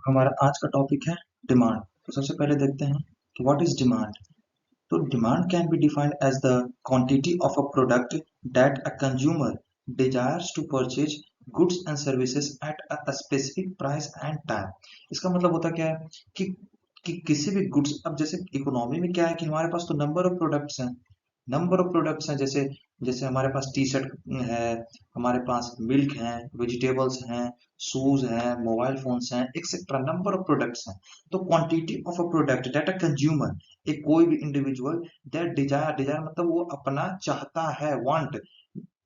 हमारा आज का टॉपिक है डिमांड। तो सबसे पहले देखते हैं कि व्हाट इज डिमांड। तो demand can be defined as the quantity of a product that a consumer desires to purchase goods and services at a specific price and time. इसका मतलब होता क्या है कि किसी भी गुड्स, अब जैसे इकोनॉमी में क्या है कि हमारे पास तो नंबर ऑफ प्रोडक्ट्स हैं, जैसे जैसे हमारे पास टी शर्ट है, हमारे पास मिल्क है, वेजिटेबल्स हैं, शूज हैं, मोबाइल फोन्स हैं, एक्सेट्रा नंबर ऑफ प्रोडक्ट्स हैं। तो quantity of a product that a consumer, एक कोई भी इंडिविजुअल दैट डिजायर मतलब वो अपना चाहता है, want,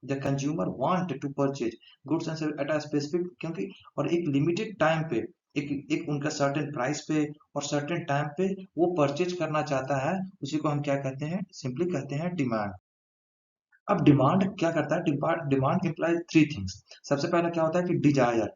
the consumer want to purchase goods and service at a specific, क्योंकि और एक लिमिटेड टाइम पे, एक एक उनका सर्टेन प्राइस पे और सर्टेन टाइम पे वो परचेज करना चाहता है, उसी को हम क्या कहते हैं, सिंपली कहते हैं डिमांड। अब डिमांड क्या करता है, डिमांड इंप्लाइज थ्री थिंग्स। सबसे पहला क्या होता है कि डिजायर।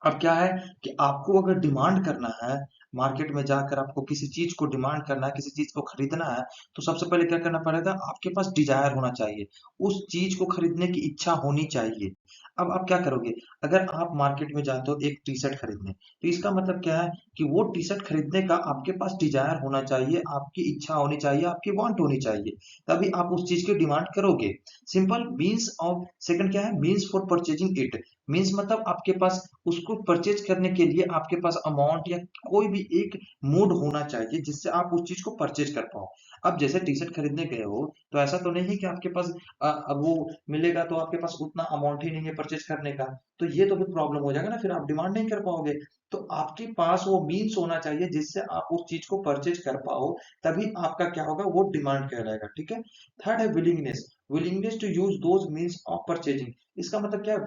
अब क्या है कि आपको अगर डिमांड करना है, मार्केट में जाकर आपको किसी चीज को डिमांड करना है, किसी चीज को खरीदना है, तो सबसे पहले क्या करना पड़ेगा, आपके पास डिजायर होना चाहिए, उस चीज को खरीदने की इच्छा होनी चाहिए। अब आप क्या करोगे, अगर आप मार्केट में जाते हो एक टी शर्ट खरीदने, तो इसका मतलब क्या है कि वो टी शर्ट खरीदने का आपके पास डिजायर होना चाहिए, आपकी इच्छा होनी चाहिए, आपकी वांट होनी चाहिए, तभी आप उस चीज की डिमांड करोगे। सिंपल मीन्स ऑफ सेकंड क्या है, means for purchasing it. Means मतलब आपके पास उसको परचेज करने के लिए आपके पास अमाउंट या कोई भी एक मूड होना चाहिए जिससे आप उस चीज को परचेज कर पाओ। अब जैसे टी शर्ट खरीदने गए हो, तो ऐसा तो नहीं है कि आपके पास अब वो मिलेगा तो आपके पास उतना अमाउंट ही नहीं है परचेज करने का, तो ये तो फिर प्रॉब्लम हो जाएगा ना, फिर आप डिमांड नहीं कर पाओगे। तो आपके पास वो मीन्स होना चाहिए जिससे आप उस चीज को परचेज कर पाओ, तभी आपका क्या होगा, वो डिमांड कहलाएगा। ठीक है। थर्ड है willingness. Willingness to use those means of purchasing. इसका मतलब क्या है,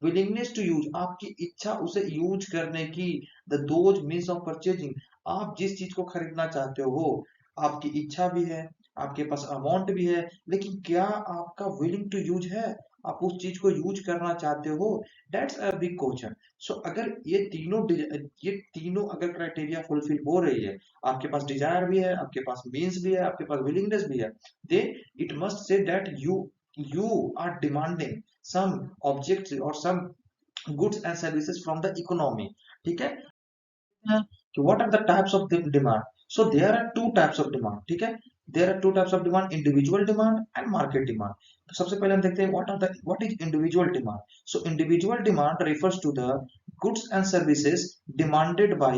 विलिंगनेस टू यूज, आपकी इच्छा उसे यूज करने की, the those means of purchasing, आप जिस चीज को खरीदना चाहते हो वो आपकी इच्छा भी है, आपके पास अमाउंट भी है, लेकिन क्या आपका विलिंग टू यूज है, आप उस चीज को यूज करना चाहते हो। That's a big question. So अगर ये तीनों अगर क्राइटेरिया फुलफिल हो रही है, आपके पास डिजायर भी है, आपके पास मीन्स भी है, आपके पास विलिंगनेस भी है, then it must say that you are demanding some objects or some goods and services from the economy। ठीक है। कि what are the types of the demand? So there are two types of demand। ठीक है। there are two types of demand, individual demand and market demand। तो सबसे पहले हम देखते हैं what is individual demand। So individual demand refers to the goods and services demanded by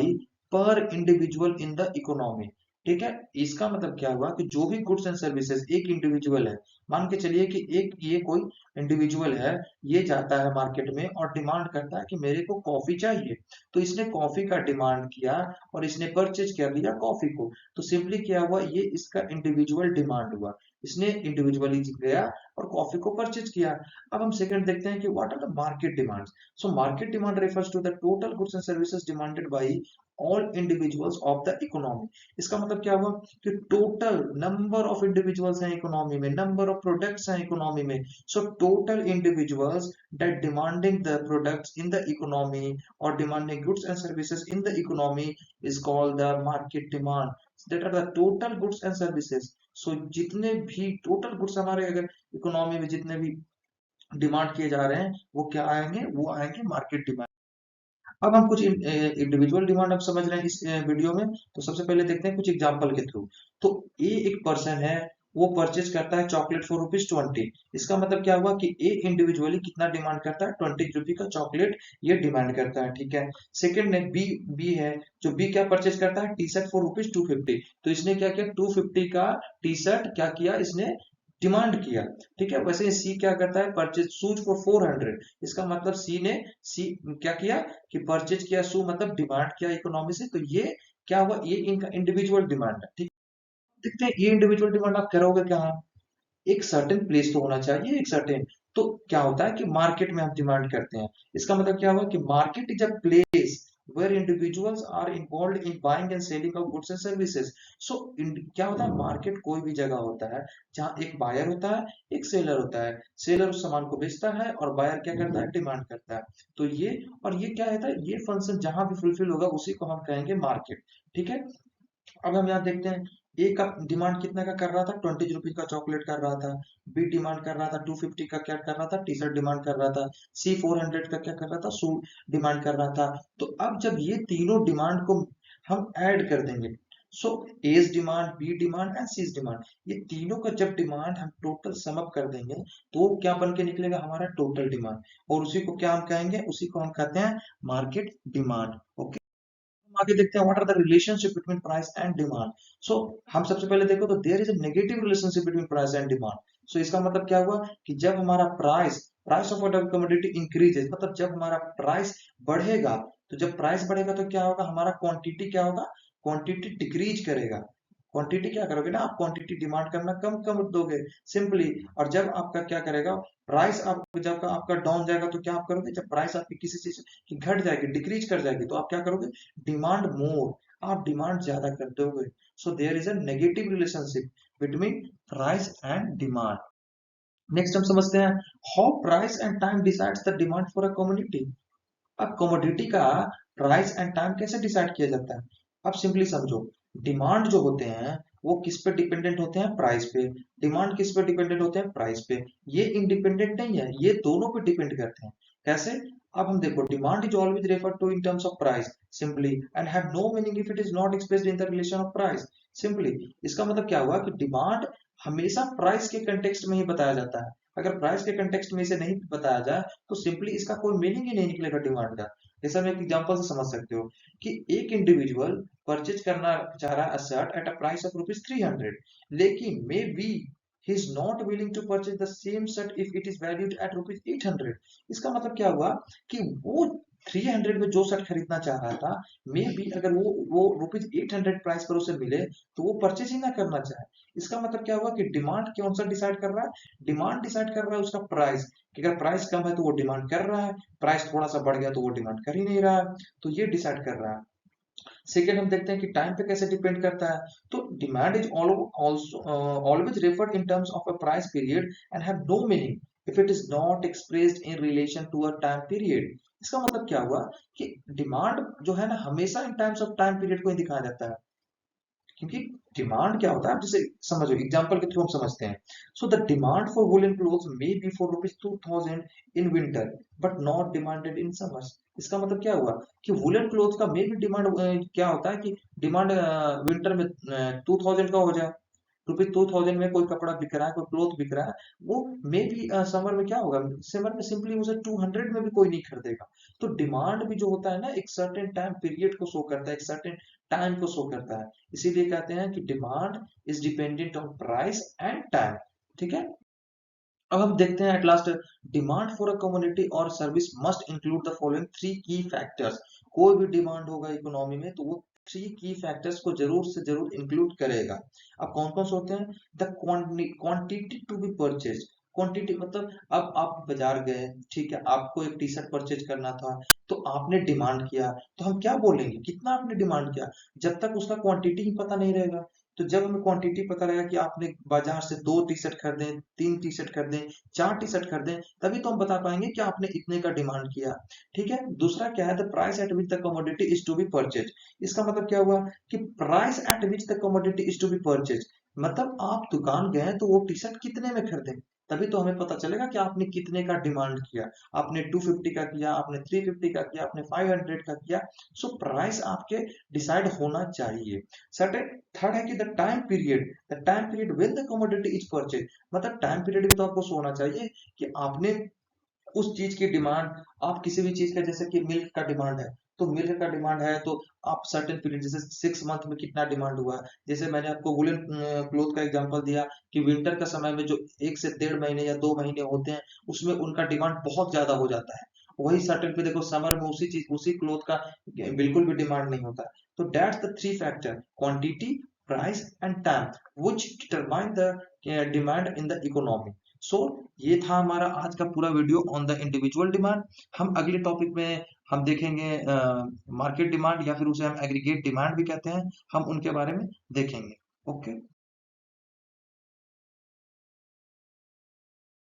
per individual in the economy। ठीक है। इसका मतलब क्या हुआ कि जो भी गुड्स एंड सर्विसेज एक इंडिविजुअल है, मान के चलिए कि एक ये कोई इंडिविजुअल है, ये जाता है मार्केट में और डिमांड करता है कि मेरे को कॉफी चाहिए, तो इसने कॉफी का डिमांड किया और इसने परचेज कर लिया कॉफी को, तो सिंपली क्या हुआ, ये इसका इंडिविजुअल डिमांड हुआ, इसने इंडिविजुअली गया और कॉफी को परचेज किया। अब हम सेकंड देखते हैं कि what are the market demands. So market demand refers to the total goods and services demanded by all individuals of the economy. इसका मतलब क्या हुआ कि टोटल नंबर ऑफ इंडिविजुअल्स हैं इकोनॉमी में, नंबर ऑफ प्रोडक्ट्स हैं इकोनॉमी में, so total individuals that demanding the products in the economy or demanding goods and services in the economy is called the market demand। that are the total goods and services। so जितने भी total goods हमारे अगर economy में जितने भी demand किए जा रहे हैं, वो क्या आएंगे, वो आएंगे मार्केट डिमांड। अब हम कुछ इंडिविजुअल डिमांड अब समझ रहे हैं इस वीडियो में, तो सबसे पहले देखते हैं कुछ एग्जांपल के थ्रू। तो ए एक पर्सन है, वो परचेज करता है चॉकलेट फॉर ₹20। इसका मतलब क्या हुआ कि ए इंडिविजुअली कितना डिमांड करता है, ₹20 का चॉकलेट ये डिमांड करता है। ठीक है। सेकंड ने बी बी है, जो बी क्या परचेज करता है, टी शर्ट फॉर ₹250। तो इसने क्या किया, 250 का टी शर्ट क्या किया, इसने डिमांड किया। ठीक है। वैसे सी क्या करता है, परचेज शूज फॉर 400। इसका मतलब सी क्या किया कि परचेज किया, शू मतलब डिमांड किया इकोनॉमी से, तो ये क्या हुआ, ये इनका इंडिविजुअल डिमांड है। ठीक। देखते हैं ये इंडिविजुअल डिमांड आप करोगे क्या, एक सर्टेन प्लेस तो होना चाहिए, एक सर्टेन। तो क्या होता है कि मार्केट में हम डिमांड करते हैं, इसका मतलब क्या हुआ कि market is a place where individuals are involved in buying and selling of goods and services। so क्या होता है, मार्केट कोई भी जगह होता है जहाँ एक बायर होता है, एक सेलर होता है, सेलर उस सामान को बेचता है और बायर क्या करता है, डिमांड करता है। तो ये, और ये क्या होता है, ये फंक्शन जहां भी फुलफिल होगा उसी को हम कहेंगे मार्केट। ठीक है। अब हम यहाँ देखते हैं ए का डिमांड कितने का कर रहा था, 20 रुपीज का चॉकलेट कर रहा था। बी डिमांड कर रहा था 250 का, क्या कर रहा था, टी शर्ट डिमांड कर रहा था। सी 400 का क्या कर रहा था, शू डिमांड कर रहा था। तो अब जब ये तीनों डिमांड को हम ऐड कर देंगे, so as demand, B demand and C demand, ये तीनों का जब डिमांड हम टोटल सम अप कर देंगे तो क्या बन के निकलेगा, हमारा टोटल डिमांड। और उसी को क्या हम कहेंगे, उसी को हम कहते हैं मार्केट डिमांड। ओके, आगे देखते हैं what are the relationship between price and demand. So हम सबसे पहले देखो तो there is a negative relationship between price and demand. So इसका मतलब क्या हुआ कि जब हमारा price of a commodity increases, मतलब जब हमारा प्राइस बढ़ेगा, तो जब प्राइस बढ़ेगा तो क्या होगा, हमारा क्वांटिटी क्या होगा, क्वांटिटी डिक्रीज करेगा। क्वांटिटी क्या करोगे ना, आप क्वांटिटी डिमांड करना कम कम दोगे सिंपली। और जब आपका क्या करेगा, प्राइस आप जब आपका डाउन जाएगा तो क्या आप करोगे, जब प्राइस आपकी किसी चीज की घट जाएगी, डिक्रीज कर जाएगी, तो आप क्या करोगे, डिमांड मोर, आप डिमांड ज्यादा कर दोगे। So there is a negative relationship between price and demand. Next हम समझते हैं how price and time decides the demand for a commodity. अब कमोडिटी का प्राइस एंड टाइम कैसे डिसाइड किया जाता है, अब सिंपली समझो। डिमांड जो होते हैं वो किस पे डिपेंडेंट होते हैं, प्राइस पे। डिमांड किस पे डिपेंडेंट होते हैं, प्राइस पे। ये इंडिपेंडेंट नहीं है, ये दोनों पे डिपेंड करते हैं। कैसे, अब हम देखो, demand is always refer to in terms of price simply and have no meaning if it is not expressed in the relation of price simply. इसका मतलब क्या हुआ कि डिमांड हमेशा प्राइस के कंटेक्स्ट में ही बताया जाता है। अगर प्राइस के कंटेक्स्ट में इसे नहीं बताया जाए तो सिंपली इसका कोई मीनिंग ही नहीं निकलेगा डिमांड का। जैसा मैं एक एग्जांपल से समझ सकते हो कि एक इंडिविजुअल परचेज करना चाह रहा है shirt at a price of ₹300, लेकिन may be he is not willing to purchase the same shirt if it is valued at ₹800। इसका मतलब क्या हुआ कि वो 300 में जो शर्ट खरीदना चाह रहा था, मे बी अगर वो ₹800 प्राइस पर उसे मिले तो वो परचेज ही ना करना चाहे। इसका मतलब क्या हुआ कि डिमांड कौन सा डिसाइड कर रहा है, डिमांड डिसाइड कर रहा है उसका प्राइस, कि अगर प्राइस कम है तो वो डिमांड कर रहा है, प्राइस थोड़ा सा बढ़ गया तो वो डिमांड कर ही नहीं रहा है। तो ये डिसाइड कर रहा है। सेकेंड हम देखते हैं कि टाइम पे कैसे डिपेंड करता है। तो demand is also always referred in terms of a price period and have no meaning if it is not expressed in relation to a time period. इसका मतलब क्या हुआ कि डिमांड जो है ना, हमेशा इन टर्म्स ऑफ टाइम पीरियड को ही दिखाया जाता है। क्योंकि डिमांड क्या होता है, आप जैसे समझो, एग्जांपल के थ्रू हम समझते हैं। So the demand for woollen clothes may be for ₹2000 in winter but not demanded in summers. इसका मतलब क्या हुआ कि वुलन क्लोथ का मे भी डिमांड क्या होता है कि डिमांड विंटर में 2000 का हो जाए। ₹2000 में कोई कपड़ा बिक रहा है, कोई क्लोथ बिक रहा है, वो मे बी समर में क्या होगा, समर में सिंपली उसे 200 में भी कोई नहीं खरीदेगा। तो डिमांड भी जो होता है ना, एक सर्टेन टाइम पीरियड को शो करता है, एक सर्टेन टाइम को शो करता है। इसीलिए कहते हैं कि demand is dependent on price and time. ठीक है, अब हम देखते हैं at last, demand for a community और service must include the following three key factors. कोई भी डिमांड होगा इकोनॉमी में तो वो थ्री की फैक्टर्स को जरूर से जरूर इंक्लूड करेगा। अब कौन कौन से होते हैं, the quantity to be purchase. Quantity मतलब अब आप बाजार गए, ठीक है, आपको एक टी शर्ट परचेज करना था, तो आपने डिमांड किया, तो हम क्या बोलेंगे, कितना आपने डिमांड किया। जब तक उसका क्वांटिटी ही पता नहीं रहेगा, तो जब हमें क्वांटिटी पता रहेगा कि आपने बाजार से 2 टी शर्ट खरीदे, 3 टी शर्ट खरीदे, 4 टी शर्ट खरीदे, तभी तो हम बता पाएंगे कि आपने इतने का डिमांड किया। ठीक है, दूसरा क्या है, the price at which the commodity is to be purchase. इसका मतलब क्या हुआ कि price at which the commodity is to be purchase, मतलब आप दुकान गए तो वो टी शर्ट कितने में खरीदे, तभी तो हमें पता चलेगा कि आपने कितने का डिमांड किया। आपने 250 का किया, आपने 350 का किया, आपने 500 का किया। सो प्राइस आपके डिसाइड होना चाहिए। सर्टेन थर्ड है कि the time period when the commodity is purchase, मतलब टाइम पीरियड भी तो आपको सोना चाहिए कि आपने उस चीज की डिमांड, आप किसी भी चीज का, जैसे कि मिल्क का डिमांड है, तो मिल्क का डिमांड है तो आप सर्टेन पीरियड, जैसे 6 मंथ में कितना डिमांड हुआ है। जैसे मैंने आपको वुलन क्लोथ का एग्जांपल दिया कि विंटर का समय में जो 1 से 1.5 महीने या 2 महीने होते हैं, उसमें उनका डिमांड बहुत ज्यादा हो जाता है। वही सर्टेन पे देखो, समर में उसी चीज, उसी क्लोथ का बिल्कुल भी डिमांड नहीं होता। तो that's the three factor, quantity, price and time which determine the demand in the economy. So ये था हमारा आज का पूरा video on the individual demand. हम अगले टॉपिक में हम देखेंगे मार्केट डिमांड, या फिर उसे हम एग्रीगेट डिमांड भी कहते हैं, हम उनके बारे में देखेंगे। ओके।